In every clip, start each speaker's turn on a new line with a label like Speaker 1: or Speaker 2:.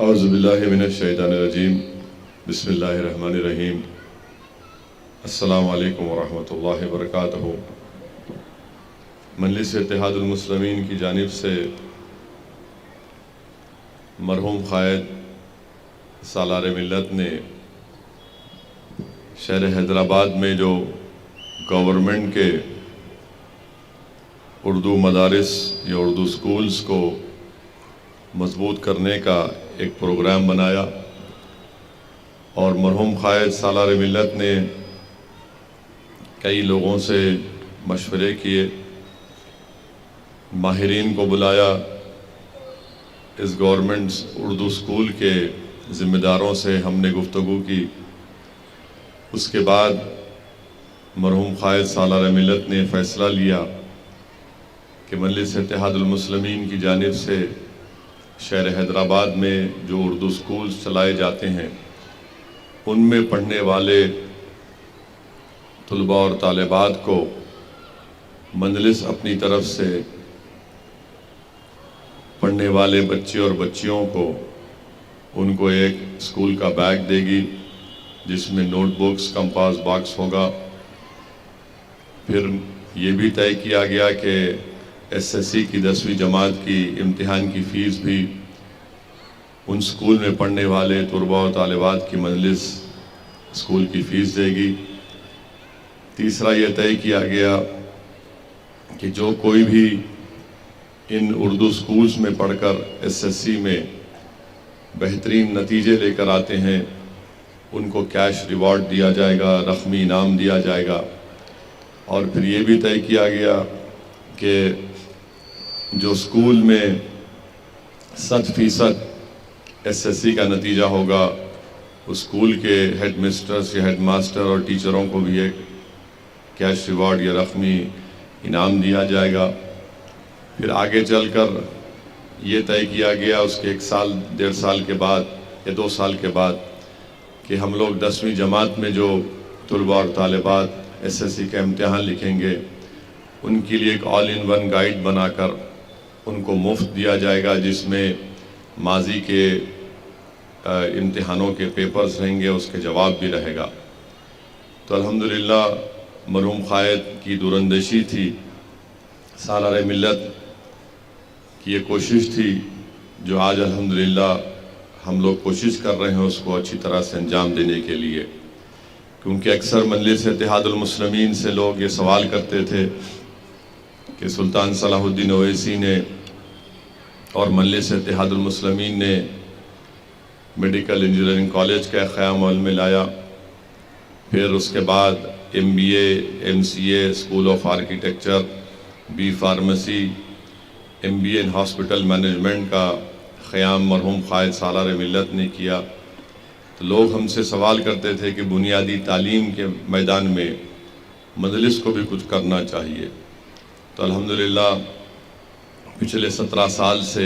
Speaker 1: اعوذ باللہ من الشیطان الرجیم بسم اللہ الرحمن الرحیم السلام علیکم ورحمۃ اللہ وبرکاتہ۔ مجلس اتحاد المسلمین کی جانب سے مرحوم قائد سالار ملت نے شہر حیدرآباد میں جو گورنمنٹ کے اردو مدارس یا اردو سکولز کو مضبوط کرنے کا ایک پروگرام بنایا، اور مرحوم قائد سالار ملت نے کئی لوگوں سے مشورے کیے، ماہرین کو بلایا، اس گورنمنٹ اردو سکول کے ذمہ داروں سے ہم نے گفتگو کی۔ اس کے بعد مرحوم قائد سالار ملت نے فیصلہ لیا کہ مجلس اتحاد المسلمین کی جانب سے شہر حیدرآباد میں جو اردو سکولز چلائے جاتے ہیں ان میں پڑھنے والے طلباء اور طالبات کو مجلس اپنی طرف سے پڑھنے والے بچے اور بچیوں کو ان کو ایک اسکول کا بیگ دے گی جس میں نوٹ بکس، کمپاس باکس ہوگا۔ پھر یہ بھی طے کیا گیا کہ SSC کی 10ویں جماعت کی امتحان کی فیس بھی ان سکول میں پڑھنے والے طلباء و طالبات کی مجلس سکول کی فیس دے گی۔ تیسرا یہ طے کیا گیا کہ جو کوئی بھی ان اردو سکولز میں پڑھ کر SSC میں بہترین نتیجے لے کر آتے ہیں ان کو کیش ریوارڈ دیا جائے گا، رقمی انعام دیا جائے گا۔ اور پھر یہ بھی طے کیا گیا کہ جو سکول میں 100% SSC کا نتیجہ ہوگا اس سکول کے ہیڈ مسٹرز یا ہیڈ ماسٹر اور ٹیچروں کو بھی ایک کیش ریوارڈ یا رقمی انعام دیا جائے گا۔ پھر آگے چل کر یہ طے کیا گیا اس کے 1 سال 1.5 سال کے بعد یا 2 سال کے بعد کہ ہم لوگ 10ویں جماعت میں جو طلباء اور طالبات SSC کا امتحان لکھیں گے ان کے لیے ایک آل ان ون گائیڈ بنا کر ان کو مفت دیا جائے گا، جس میں ماضی کے امتحانوں کے پیپرز رہیں گے، اس کے جواب بھی رہے گا۔ تو الحمدللہ مرحوم قائد کی دوراندیشی تھی، سالار ملت کی یہ کوشش تھی جو آج الحمدللہ ہم لوگ کوشش کر رہے ہیں اس کو اچھی طرح سے انجام دینے کے لیے۔ کیونکہ اکثر مجلس اتحاد المسلمین سے لوگ یہ سوال کرتے تھے کہ سلطان صلاح الدین اویسی نے اور مجلس اتحاد المسلمین نے میڈیکل انجینئرنگ کالج کا قیام عمل میں لایا، پھر اس کے بعد MBA MCA school of architecture, B pharmacy, MBA in hospital management کا قیام مرحوم قائد سالار ملت نے کیا۔ تو لوگ ہم سے سوال کرتے تھے کہ بنیادی تعلیم کے میدان میں مجلس کو بھی کچھ کرنا چاہیے۔ تو الحمدللہ پچھلے 17 سال سے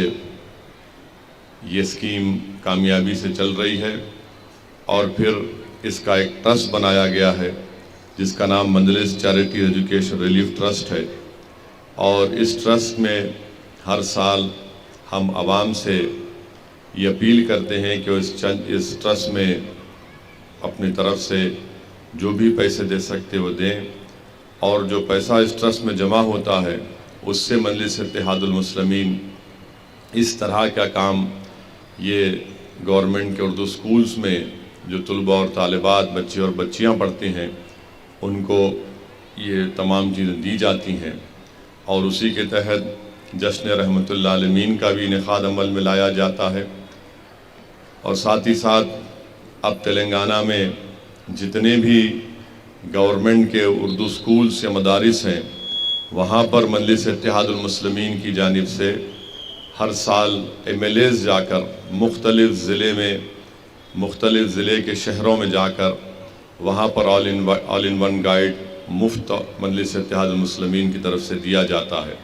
Speaker 1: یہ اسکیم کامیابی سے چل رہی ہے، اور پھر اس کا ایک ٹرسٹ بنایا گیا ہے جس کا نام مجلس چیریٹی ایجوکیشن ریلیف ٹرسٹ ہے، اور اس ٹرسٹ میں ہر سال ہم عوام سے یہ اپیل کرتے ہیں کہ اس ٹرسٹ میں اپنی طرف سے جو بھی پیسے دے سکتے وہ دیں، اور جو پیسہ اس ٹرسٹ میں جمع ہوتا ہے اس سے مجلس اتحاد المسلمین اس طرح کا کام یہ گورنمنٹ کے اردو سکولز میں جو طلباء اور طالبات بچے اور بچیاں پڑھتے ہیں ان کو یہ تمام چیزیں دی جاتی ہیں، اور اسی کے تحت جشن رحمت اللہ عالمین کا بھی انعقاد عمل میں لایا جاتا ہے۔ اور ساتھ ہی ساتھ اب تلنگانہ میں جتنے بھی گورنمنٹ کے اردو سکولز یا مدارس ہیں وہاں پر مجلس اتحاد المسلمین کی جانب سے ہر سال MLAs جا کر مختلف ضلع کے شہروں میں جا کر وہاں پر آل ان ون گائیڈ مفت مجلس اتحاد المسلمین کی طرف سے دیا جاتا ہے۔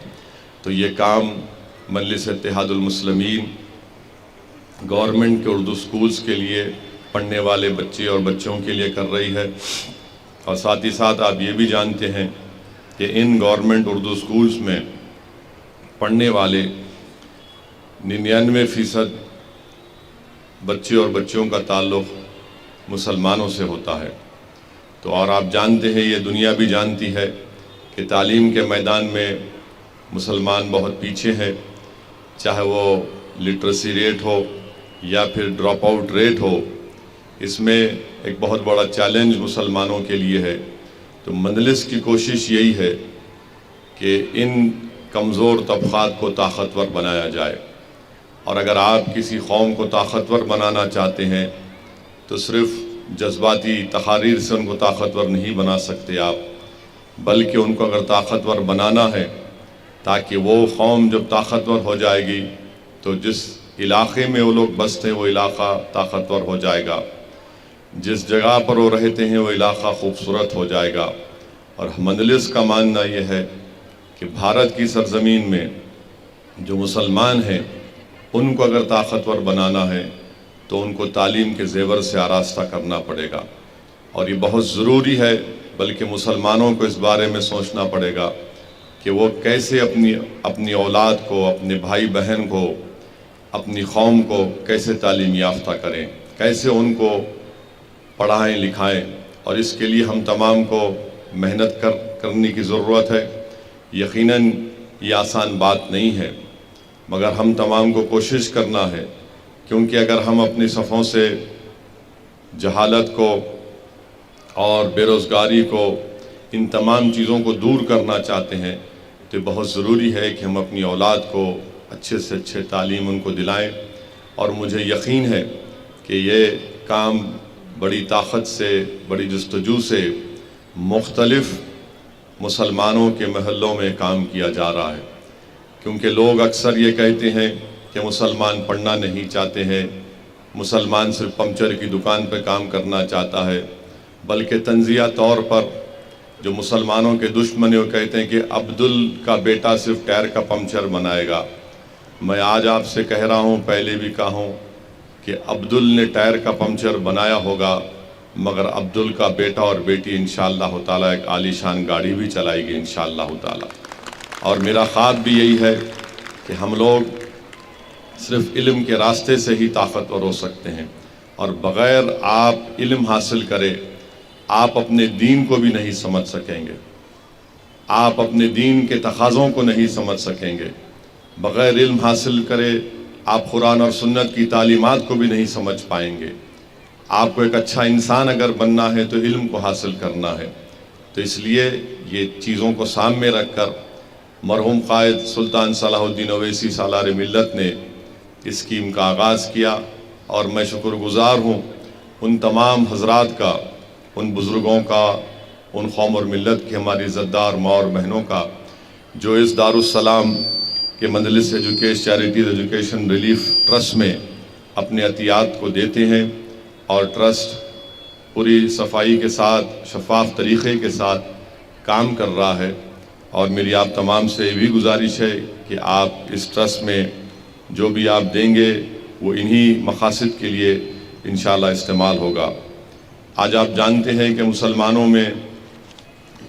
Speaker 1: تو یہ کام مجلس اتحاد المسلمین گورنمنٹ کے اردو سکولز کے لیے پڑھنے والے بچے اور بچوں کے لیے کر رہی ہے، اور ساتھ ہی ساتھ آپ یہ بھی جانتے ہیں کہ ان گورنمنٹ اردو سکولز میں پڑھنے والے 99% بچے اور بچیوں کا تعلق مسلمانوں سے ہوتا ہے۔ تو اور آپ جانتے ہیں، یہ دنیا بھی جانتی ہے کہ تعلیم کے میدان میں مسلمان بہت پیچھے ہے، چاہے وہ لٹریسی ریٹ ہو یا پھر ڈراپ آؤٹ ریٹ ہو۔ اس میں ایک بہت بڑا چیلنج مسلمانوں کے لیے ہے۔ تو مجلس کی کوشش یہی ہے کہ ان کمزور طبقات کو طاقتور بنایا جائے، اور اگر آپ کسی قوم کو طاقتور بنانا چاہتے ہیں تو صرف جذباتی تقاریر سے ان کو طاقتور نہیں بنا سکتے آپ، بلکہ ان کو اگر طاقتور بنانا ہے تاکہ وہ قوم جب طاقتور ہو جائے گی تو جس علاقے میں وہ لوگ بستے ہیں وہ علاقہ طاقتور ہو جائے گا، جس جگہ پر وہ رہتے ہیں وہ علاقہ خوبصورت ہو جائے گا۔ اور مجلس کا ماننا یہ ہے کہ بھارت کی سرزمین میں جو مسلمان ہیں ان کو اگر طاقتور بنانا ہے تو ان کو تعلیم کے زیور سے آراستہ کرنا پڑے گا، اور یہ بہت ضروری ہے۔ بلکہ مسلمانوں کو اس بارے میں سوچنا پڑے گا کہ وہ کیسے اپنی اولاد کو، اپنے بھائی بہن کو، اپنی قوم کو کیسے تعلیم یافتہ کریں، کیسے ان کو پڑھائیں لکھائیں۔ اور اس کے لیے ہم تمام کو محنت کرنے کی ضرورت ہے۔ یقیناً یہ آسان بات نہیں ہے، مگر ہم تمام کو کوشش کرنا ہے، کیونکہ اگر ہم اپنی صفوں سے جہالت کو اور بے روزگاری کو، ان تمام چیزوں کو دور کرنا چاہتے ہیں تو بہت ضروری ہے کہ ہم اپنی اولاد کو اچھے سے اچھے تعلیم ان کو دلائیں۔ اور مجھے یقین ہے کہ یہ کام بڑی طاقت سے، بڑی جستجو سے مختلف مسلمانوں کے محلوں میں کام کیا جا رہا ہے، کیونکہ لوگ اکثر یہ کہتے ہیں کہ مسلمان پڑھنا نہیں چاہتے ہیں، مسلمان صرف پنچر کی دکان پہ کام کرنا چاہتا ہے، بلکہ تنزیہ طور پر جو مسلمانوں کے دشمن ہیں وہ کہتے ہیں کہ عبدل کا بیٹا صرف ٹائر کا پنچر بنائے گا۔ میں آج آپ سے کہہ رہا ہوں، پہلے بھی کہا ہوں کہ عبدل نے ٹائر کا پنچر بنایا ہوگا، مگر عبدل کا بیٹا اور بیٹی انشاءاللہ تعالیٰ ایک عالی شان گاڑی بھی چلائے گی انشاءاللہ تعالیٰ۔ اور میرا خواب بھی یہی ہے کہ ہم لوگ صرف علم کے راستے سے ہی طاقتور ہو سکتے ہیں، اور بغیر آپ علم حاصل کرے آپ اپنے دین کو بھی نہیں سمجھ سکیں گے، آپ اپنے دین کے تقاضوں کو نہیں سمجھ سکیں گے۔ بغیر علم حاصل کرے آپ قرآن اور سنت کی تعلیمات کو بھی نہیں سمجھ پائیں گے۔ آپ کو ایک اچھا انسان اگر بننا ہے تو علم کو حاصل کرنا ہے۔ تو اس لیے یہ چیزوں کو سامنے رکھ کر مرحوم قائد سلطان صلاح الدین اویسی سالار ملت نے اس اسکیم کا آغاز کیا، اور میں شکر گزار ہوں ان تمام حضرات کا، ان بزرگوں کا، ان قوم اور ملت کی، ہماری عزتدار ماں اور بہنوں کا، جو اس دارالسلام کے مجلس چیریٹیز ایجوکیشن ریلیف ٹرسٹ میں اپنے عطیات کو دیتے ہیں، اور ٹرسٹ پوری صفائی کے ساتھ، شفاف طریقے کے ساتھ کام کر رہا ہے۔ اور میری آپ تمام سے یہ بھی گزارش ہے کہ آپ اس ٹرسٹ میں جو بھی آپ دیں گے وہ انہی مقاصد کے لیے انشاءاللہ استعمال ہوگا۔ آج آپ جانتے ہیں کہ مسلمانوں میں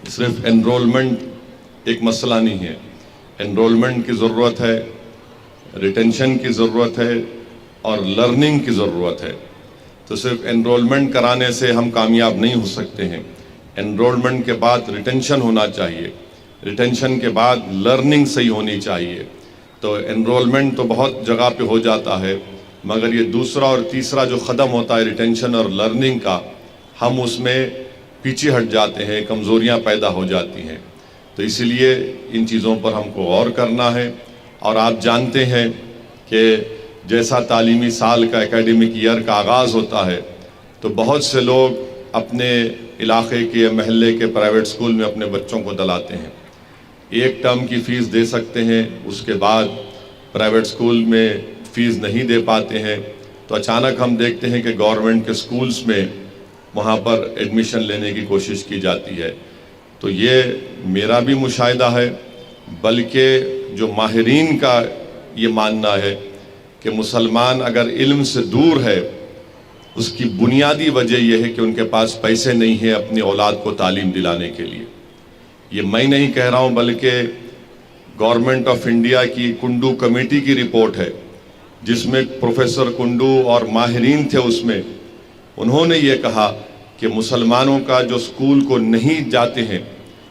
Speaker 1: صرف انرولمنٹ ایک مسئلہ نہیں ہے، انرولمنٹ کی ضرورت ہے، ریٹینشن کی ضرورت ہے، اور لرننگ کی ضرورت ہے۔ تو صرف انرولمنٹ کرانے سے ہم کامیاب نہیں ہو سکتے ہیں، انرولمنٹ کے بعد ریٹینشن ہونا چاہیے، ریٹینشن کے بعد لرننگ صحیح ہونی چاہیے۔ تو انرولمنٹ تو بہت جگہ پہ ہو جاتا ہے، مگر یہ دوسرا اور تیسرا جو قدم ہوتا ہے ریٹینشن اور لرننگ کا، ہم اس میں پیچھے ہٹ جاتے ہیں، کمزوریاں پیدا ہو جاتی ہیں۔ تو اسی لیے ان چیزوں پر ہم کو غور کرنا ہے۔ اور آپ جانتے ہیں کہ جیسا تعلیمی سال کا اکیڈمک ایئر کا آغاز ہوتا ہے تو بہت سے لوگ اپنے علاقے کے محلے کے پرائیویٹ سکول میں اپنے بچوں کو دلاتے ہیں، ایک ٹرم کی فیس دے سکتے ہیں، اس کے بعد پرائیویٹ سکول میں فیس نہیں دے پاتے ہیں، تو اچانک ہم دیکھتے ہیں کہ گورنمنٹ کے سکولز میں وہاں پر ایڈمیشن لینے کی کوشش کی جاتی ہے۔ تو یہ میرا بھی مشاہدہ ہے، بلکہ جو ماہرین کا یہ ماننا ہے کہ مسلمان اگر علم سے دور ہے، اس کی بنیادی وجہ یہ ہے کہ ان کے پاس پیسے نہیں ہیں اپنی اولاد کو تعلیم دلانے کے لیے۔ یہ میں نہیں کہہ رہا ہوں، بلکہ گورنمنٹ آف انڈیا کی کنڈو کمیٹی کی رپورٹ ہے جس میں پروفیسر کنڈو اور ماہرین تھے اس میں، انہوں نے یہ کہا کہ مسلمانوں کا جو اسکول کو نہیں جاتے ہیں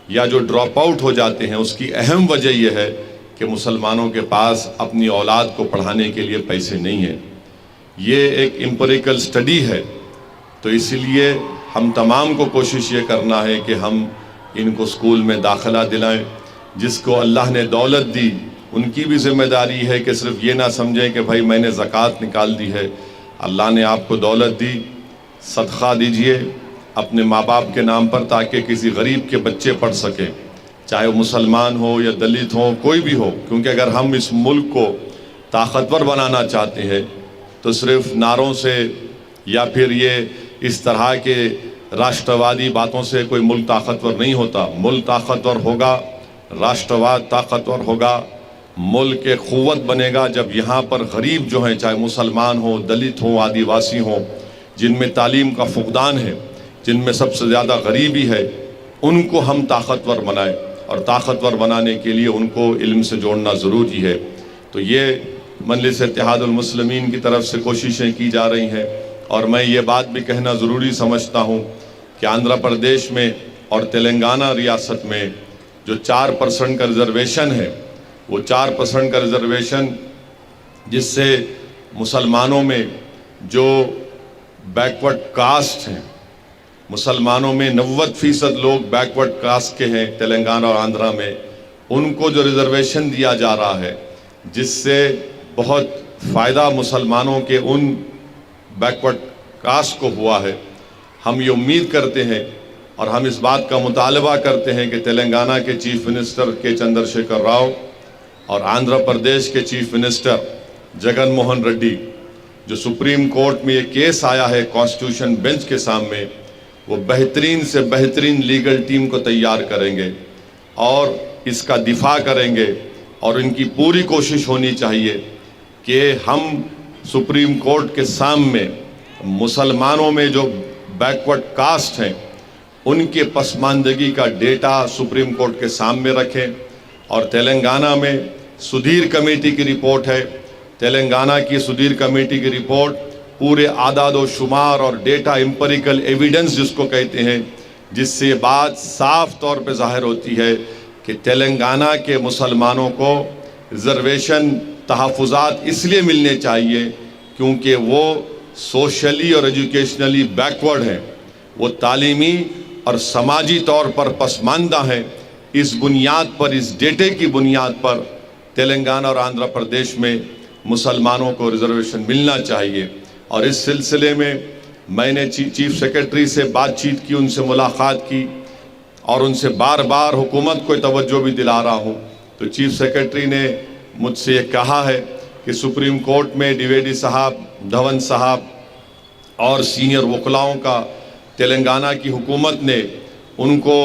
Speaker 1: یا جو ڈراپ آؤٹ ہو جاتے ہیں، اس کی اہم وجہ یہ ہے کہ مسلمانوں کے پاس اپنی اولاد کو پڑھانے کے لیے پیسے نہیں ہیں۔ یہ ایک امپیریکل سٹڈی ہے، تو اسی لیے ہم تمام کو کوشش یہ کرنا ہے کہ ہم ان کو اسکول میں داخلہ دلائیں۔ جس کو اللہ نے دولت دی، ان کی بھی ذمہ داری ہے کہ صرف یہ نہ سمجھیں کہ بھائی میں نے زکوٰۃ نکال دی ہے۔ اللہ نے آپ کو دولت دی، صدقہ دیجئے اپنے ماں باپ کے نام پر، تاکہ کسی غریب کے بچے پڑھ سکیں، چاہے وہ مسلمان ہو یا دلت ہو، کوئی بھی ہو۔ کیونکہ اگر ہم اس ملک کو طاقتور بنانا چاہتے ہیں تو صرف نعروں سے یا پھر یہ اس طرح کے راشٹروادی باتوں سے کوئی ملک طاقتور نہیں ہوتا۔ ملک طاقتور ہوگا، راشٹرواد طاقتور ہوگا، ملک ایک قوت بنے گا جب یہاں پر غریب جو ہیں، چاہے مسلمان ہوں، دلت ہوں، آدیواسی ہوں، جن میں تعلیم کا فقدان ہے، جن میں سب سے زیادہ غریبی ہے، ان کو ہم طاقتور بنائیں، اور طاقتور بنانے کے لیے ان کو علم سے جوڑنا ضروری ہے۔ تو یہ مجلس اتحاد المسلمین کی طرف سے کوششیں کی جا رہی ہیں، اور میں یہ بات بھی کہنا ضروری سمجھتا ہوں کہ آندھرا پردیش میں اور تلنگانہ ریاست میں جو 4% کا ریزرویشن ہے، وہ 4% کا ریزرویشن جس سے مسلمانوں میں جو بیکورڈ کاسٹ ہیں، مسلمانوں میں 90% لوگ بیکورڈ کاسٹ کے ہیں تلنگانہ اور آندھرا میں، ان کو جو ریزرویشن دیا جا رہا ہے، جس سے بہت فائدہ مسلمانوں کے ان بیکورڈ کاسٹ کو ہوا ہے۔ ہم یہ امید کرتے ہیں اور ہم اس بات کا مطالبہ کرتے ہیں کہ تلنگانہ کے چیف منسٹر کے چندر شیکھر راؤ اور آندھرا پردیش کے چیف منسٹر جگن موہن ریڈی، جو سپریم کورٹ میں یہ کیس آیا ہے کانسٹیٹیوشن بینچ کے سامنے، وہ بہترین سے بہترین لیگل ٹیم کو تیار کریں گے اور اس کا دفاع کریں گے، اور ان کی پوری کوشش ہونی چاہیے کہ ہم سپریم کورٹ کے سامنے مسلمانوں میں جو بیکورڈ کاسٹ ہیں ان کے پسماندگی کا ڈیٹا سپریم کورٹ کے سامنے رکھیں۔ اور تلنگانہ میں سدھیر کمیٹی کی رپورٹ ہے، تلنگانہ کی سدھیر کمیٹی کی رپورٹ پورے اعداد و شمار اور ڈیٹا امپیریکل ایویڈنس جس کو کہتے ہیں، جس سے یہ بات صاف طور پہ ظاہر ہوتی ہے کہ تلنگانہ کے مسلمانوں کو ریزرویشن تحفظات اس لیے ملنے چاہیے کیونکہ وہ سوشلی اور ایجوکیشنلی بیکورڈ ہیں، وہ تعلیمی اور سماجی طور پر پسماندہ ہیں۔ اس بنیاد پر، اس ڈیٹے کی بنیاد پر تلنگانہ اور آندھرا پردیش میں مسلمانوں کو ریزرویشن ملنا چاہیے۔ اور اس سلسلے میں میں نے چیف سیکرٹری سے بات چیت کی، ان سے ملاقات کی، اور ان سے بار بار حکومت کو توجہ بھی دلا رہا ہوں۔ تو چیف سیکرٹری نے مجھ سے یہ کہا ہے کہ سپریم کورٹ میں ڈیویڈی صاحب، دھون صاحب اور سینئر وکلاؤں کا تلنگانہ کی حکومت نے ان کو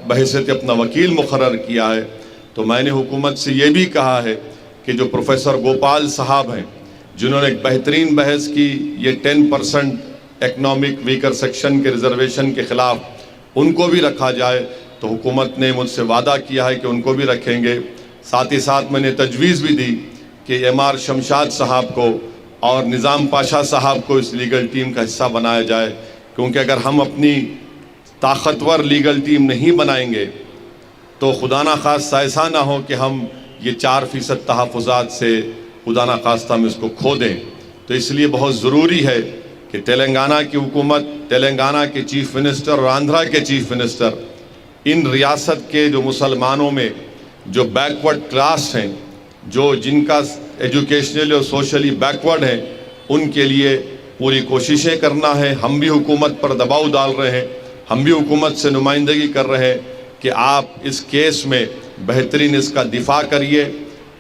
Speaker 1: بحیثیت اپنا وکیل مقرر کیا ہے۔ تو میں نے حکومت سے یہ بھی کہا ہے کہ جو پروفیسر گوپال صاحب ہیں، جنہوں نے ایک بہترین بحث کی یہ 10% اکنامک ویکر سیکشن کے ریزرویشن کے خلاف، ان کو بھی رکھا جائے۔ تو حکومت نے مجھ سے وعدہ کیا ہے کہ ان کو بھی رکھیں گے۔ ساتھ ہی ساتھ میں نے تجویز بھی دی کہ MR شمشاد صاحب کو اور نظام پاشا صاحب کو اس لیگل ٹیم کا حصہ بنایا جائے، کیونکہ اگر ہم اپنی طاقتور لیگل ٹیم نہیں بنائیں گے تو خدا نخواستہ ایسا نہ ہو کہ ہم یہ 4% تحفظات سے خدا نخواستہ ہم اس کو کھو دیں۔ تو اس لیے بہت ضروری ہے کہ تلنگانہ کی حکومت، تلنگانہ کے چیف منسٹر اور آندھرا کے چیف منسٹر ان ریاست کے جو مسلمانوں میں جو بیکورڈ کلاس ہیں، جو جن کا ایجوکیشنلی اور سوشلی بیکورڈ ہیں، ان کے لیے پوری کوششیں کرنا ہے۔ ہم بھی حکومت پر دباؤ ڈال رہے ہیں، ہم بھی حکومت سے نمائندگی کر رہے ہیں کہ آپ اس کیس میں بہترین اس کا دفاع کریے،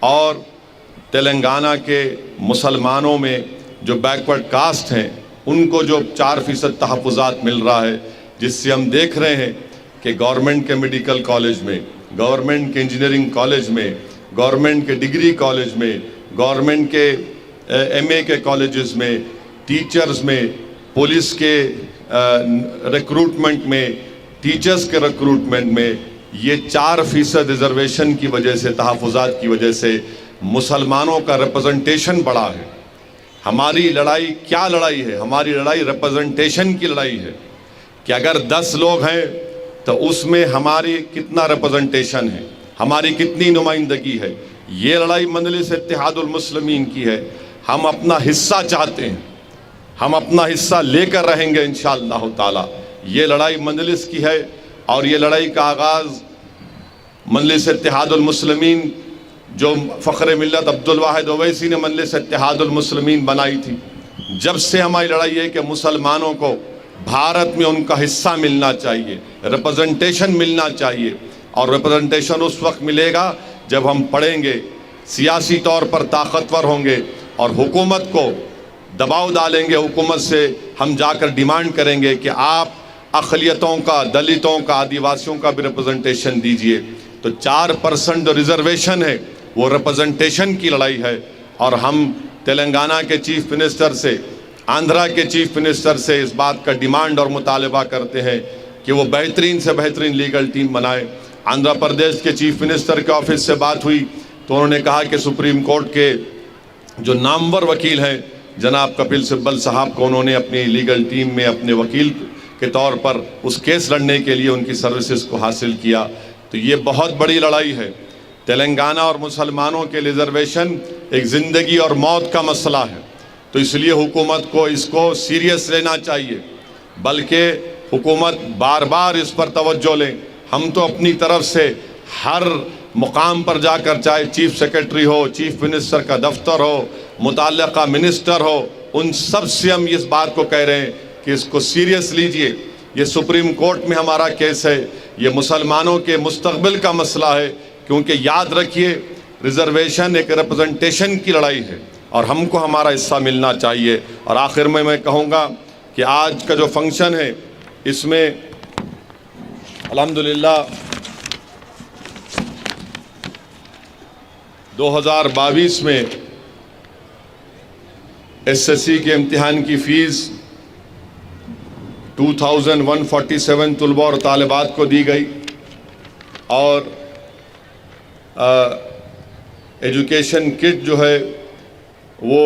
Speaker 1: اور تلنگانہ کے مسلمانوں میں جو بیکورڈ کاسٹ ہیں ان کو جو 4% تحفظات مل رہا ہے، جس سے ہم دیکھ رہے ہیں کہ گورنمنٹ کے میڈیکل کالج میں، گورنمنٹ کے انجینئرنگ کالج میں، گورنمنٹ کے ڈگری کالج میں، گورنمنٹ کے MA کے کالجز میں، ٹیچرز میں، پولیس کے ریکروٹمنٹ میں، ٹیچرز کے ریکروٹمنٹ میں یہ 4% ریزرویشن کی وجہ سے، تحفظات کی وجہ سے مسلمانوں کا ریپرزنٹیشن بڑا ہے. ہماری لڑائی کیا لڑائی ہے؟ ہماری لڑائی ریپرزنٹیشن کی لڑائی ہے کہ اگر 10 لوگ ہیں تو اس میں ہماری کتنا ریپرزنٹیشن ہے، ہماری کتنی نمائندگی ہے. یہ لڑائی مجلس اتحاد المسلمین کی ہے. ہم اپنا حصہ چاہتے ہیں، ہم اپنا حصہ لے کر رہیں گے انشاءاللہ تعالی. یہ لڑائی مجلس کی ہے اور یہ لڑائی کا آغاز مجلس اتحاد المسلمین جو فخر ملت عبدالواحد اویسی نے مجلس اتحاد المسلمین بنائی تھی، جب سے ہماری لڑائی ہے کہ مسلمانوں کو بھارت میں ان کا حصہ ملنا چاہیے، ریپرزنٹیشن ملنا چاہیے. اور ریپرزنٹیشن اس وقت ملے گا جب ہم پڑھیں گے، سیاسی طور پر طاقتور ہوں گے اور حکومت کو دباؤ ڈالیں گے. حکومت سے ہم جا کر ڈیمانڈ کریں گے کہ آپ اقلیتوں کا، دلتوں کا، آدیواسیوں کا بھی ریپرزنٹیشن دیجئے. تو 4% جو ریزرویشن ہے وہ ریپرزنٹیشن کی لڑائی ہے. اور ہم تلنگانہ کے چیف منسٹر سے، آندھرا کے چیف منسٹر سے اس بات کا ڈیمانڈ اور مطالبہ کرتے ہیں کہ وہ بہترین سے بہترین لیگل ٹیم بنائے. آندھرا پردیش کے چیف منسٹر کے آفس سے بات ہوئی تو انہوں نے کہا کہ سپریم کورٹ کے جو نامور وکیل ہیں جناب کپل سبل صاحب کو انہوں نے اپنی لیگل ٹیم میں اپنے وکیل کے طور پر اس کیس لڑنے کے لیے ان کی سروسز کو حاصل کیا. تو یہ بہت بڑی لڑائی ہے. تلنگانہ اور مسلمانوں کے ریزرویشن ایک زندگی اور موت کا مسئلہ ہے. تو اس لیے حکومت کو اس کو سیریس لینا چاہیے، بلکہ حکومت بار بار اس پر توجہ لیں. ہم تو اپنی طرف سے ہر مقام پر جا کر، چاہے چیف سیکرٹری ہو، چیف منسٹر کا دفتر ہو، متعلقہ منسٹر ہو، ان سب سے ہم اس بات کو کہہ رہے ہیں کہ اس کو سیریس لیجئے. یہ سپریم کورٹ میں ہمارا کیس ہے، یہ مسلمانوں کے مستقبل کا مسئلہ ہے. کیونکہ یاد رکھیے، ریزرویشن ایک ریپرزنٹیشن کی لڑائی ہے اور ہم کو ہمارا حصہ ملنا چاہیے. اور آخر میں کہوں گا کہ آج کا جو فنکشن ہے اس میں الحمدللہ 2022 میں SSC کے امتحان کی فیس 2147 طلباء اور طالبات کو دی گئی اور ایجوکیشن کٹ جو ہے وہ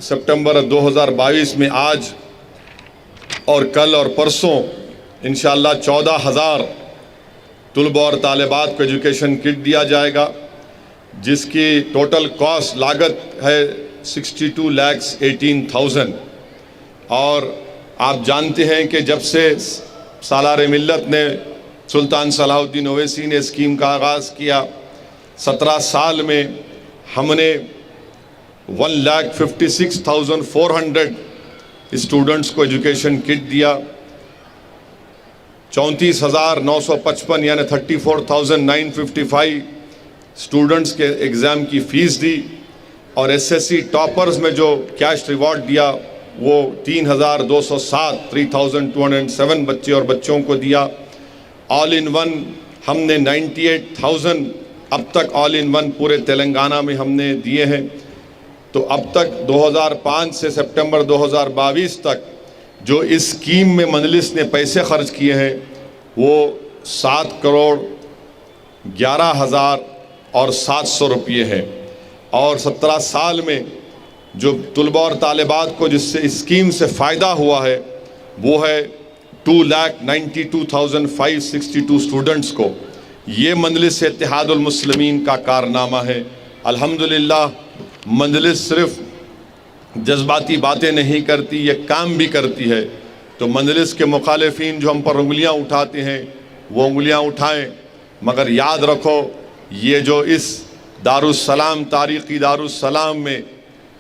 Speaker 1: سپٹمبر 2022 میں آج اور کل اور پرسوں انشاءاللہ 14,000 طلباء اور طالبات کو ایجوکیشن کٹ دیا جائے گا، جس کی ٹوٹل کاسٹ لاگت ہے 62,18,000. اور آپ جانتے ہیں کہ جب سے سالار ملت نے سلطان صلاح الدین اویسی نے اسکیم کا آغاز کیا، 17 سال میں ہم نے 1,56,400 اسٹوڈنٹس کو ایجوکیشن کٹ دیا. 34,955 یعنی 34,955 اسٹوڈنٹس کے ایگزام کی فیس دی. اور SSC ٹاپرز میں جو کیش ریوارڈ دیا وہ 3,207 3,207 بچے اور بچوں کو دیا. آل ان ون ہم نے 98,000 اب تک آل ان ون پورے تلنگانہ میں ہم نے دیے ہیں. تو اب تک 2005 سے سپٹمبر 2022 تک جو اس اسکیم میں مجلس نے پیسے خرچ کیے ہیں وہ 7,11,700 روپیے ہیں. اور 17 سال میں جو طلباء اور طالبات کو جس سے اسکیم سے فائدہ ہوا ہے وہ ہے 2,92,562 اسٹوڈنٹس کو. یہ مجلس اتحاد المسلمین کا کارنامہ ہے. الحمدللہ مجلس صرف جذباتی باتیں نہیں کرتی، یہ کام بھی کرتی ہے. تو مجلس کے مخالفین جو ہم پر انگلیاں اٹھاتے ہیں وہ انگلیاں اٹھائیں، مگر یاد رکھو یہ جو اس دارالسلام تاریخی دارالسلام میں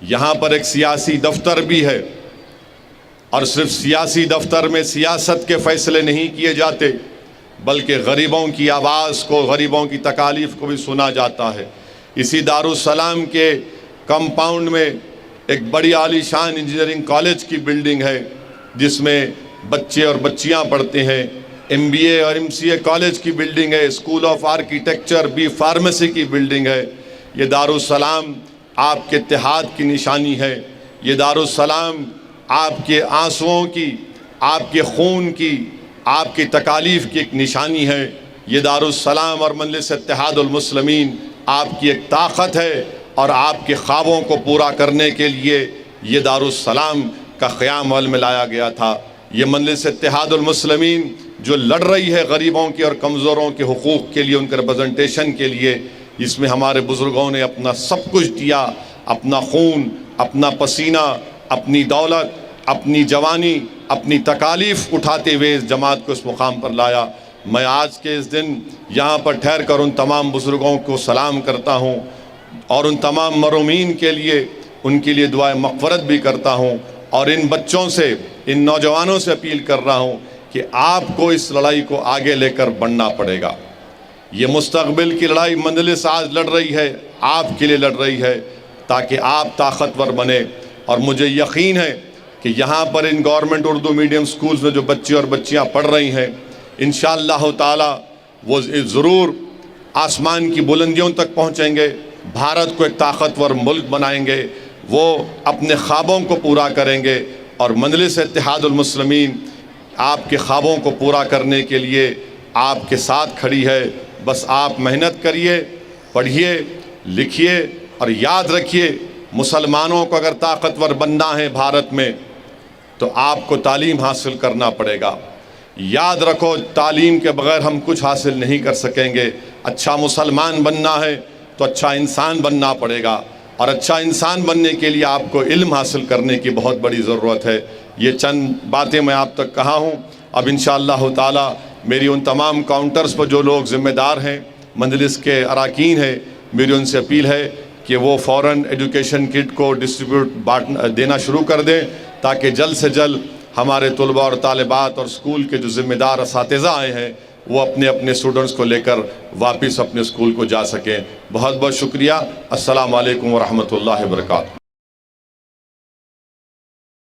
Speaker 1: یہاں پر ایک سیاسی دفتر بھی ہے، اور صرف سیاسی دفتر میں سیاست کے فیصلے نہیں کیے جاتے بلکہ غریبوں کی آواز کو، غریبوں کی تکالیف کو بھی سنا جاتا ہے. اسی دارالسلام کے کمپاؤنڈ میں ایک بڑی عالی شان انجینئرنگ کالج کی بلڈنگ ہے جس میں بچے اور بچیاں پڑھتے ہیں. MBA اور MCA کالج کی بلڈنگ ہے، اسکول آف آرکیٹیکچر بھی فارمیسی کی بلڈنگ ہے. یہ دارالسلام آپ کے اتحاد کی نشانی ہے. یہ دارالسلام آپ کے آنسوؤں کی، آپ کے خون کی، آپ کی تکالیف کی ایک نشانی ہے. یہ دارالسلام اور مجلس اتحاد المسلمین آپ کی ایک طاقت ہے، اور آپ کے خوابوں کو پورا کرنے کے لیے یہ دارالسلام کا قیام عمل میں لایا گیا تھا۔ یہ مجلس اتحاد المسلمین جو لڑ رہی ہے غریبوں کے اور کمزوروں کے حقوق کے لیے، ان کے ریپرزنٹیشن کے لیے، اس میں ہمارے بزرگوں نے اپنا سب کچھ دیا، اپنا خون، اپنا پسینہ، اپنی دولت، اپنی جوانی، اپنی تکالیف اٹھاتے ہوئے اس جماعت کو اس مقام پر لایا۔ میں آج کے اس دن یہاں پر ٹھہر کر ان تمام بزرگوں کو سلام کرتا ہوں اور ان تمام مرحومین کے لیے ان کے لیے دعائے مغفرت بھی کرتا ہوں، اور ان بچوں سے، ان نوجوانوں سے اپیل کر رہا ہوں کہ آپ کو اس لڑائی کو آگے لے کر بڑھنا پڑے گا۔ یہ مستقبل کی لڑائی مجلس آج لڑ رہی ہے، آپ کے لیے لڑ رہی ہے تاکہ آپ طاقتور بنے۔ اور مجھے یقین ہے کہ یہاں پر ان گورنمنٹ اردو میڈیم سکولز میں جو بچے اور بچیاں پڑھ رہی ہیں، انشاءاللہ تعالی وہ ضرور آسمان کی بلندیوں تک پہنچیں گے، بھارت کو ایک طاقتور ملک بنائیں گے، وہ اپنے خوابوں کو پورا کریں گے، اور مجلس اتحاد المسلمین آپ کے خوابوں کو پورا کرنے کے لیے آپ کے ساتھ کھڑی ہے۔ بس آپ محنت کریے، پڑھیے، لکھیے اور یاد رکھیے، مسلمانوں کو اگر طاقتور بننا ہے بھارت میں تو آپ کو تعلیم حاصل کرنا پڑے گا۔ یاد رکھو، تعلیم کے بغیر ہم کچھ حاصل نہیں کر سکیں گے۔ اچھا مسلمان بننا ہے تو اچھا انسان بننا پڑے گا، اور اچھا انسان بننے کے لیے آپ کو علم حاصل کرنے کی بہت بڑی ضرورت ہے۔ یہ چند باتیں میں آپ تک کہا ہوں۔ اب انشاءاللہ تعالی میری ان تمام کاؤنٹرز پر جو لوگ ذمہ دار ہیں، مجلس کے اراکین ہیں، میری ان سے اپیل ہے کہ وہ فوراً ایجوکیشن کٹ کو دینا شروع کر دیں، تاکہ جلد سے جلد ہمارے طلباء اور طالبات اور اسکول کے جو ذمہ دار اساتذہ آئے ہیں وہ اپنے اپنے اسٹوڈنٹس کو لے کر واپس اپنے اسکول کو جا سکیں۔ بہت بہت شکریہ۔ السلام علیکم ورحمۃ اللہ وبرکاتہ۔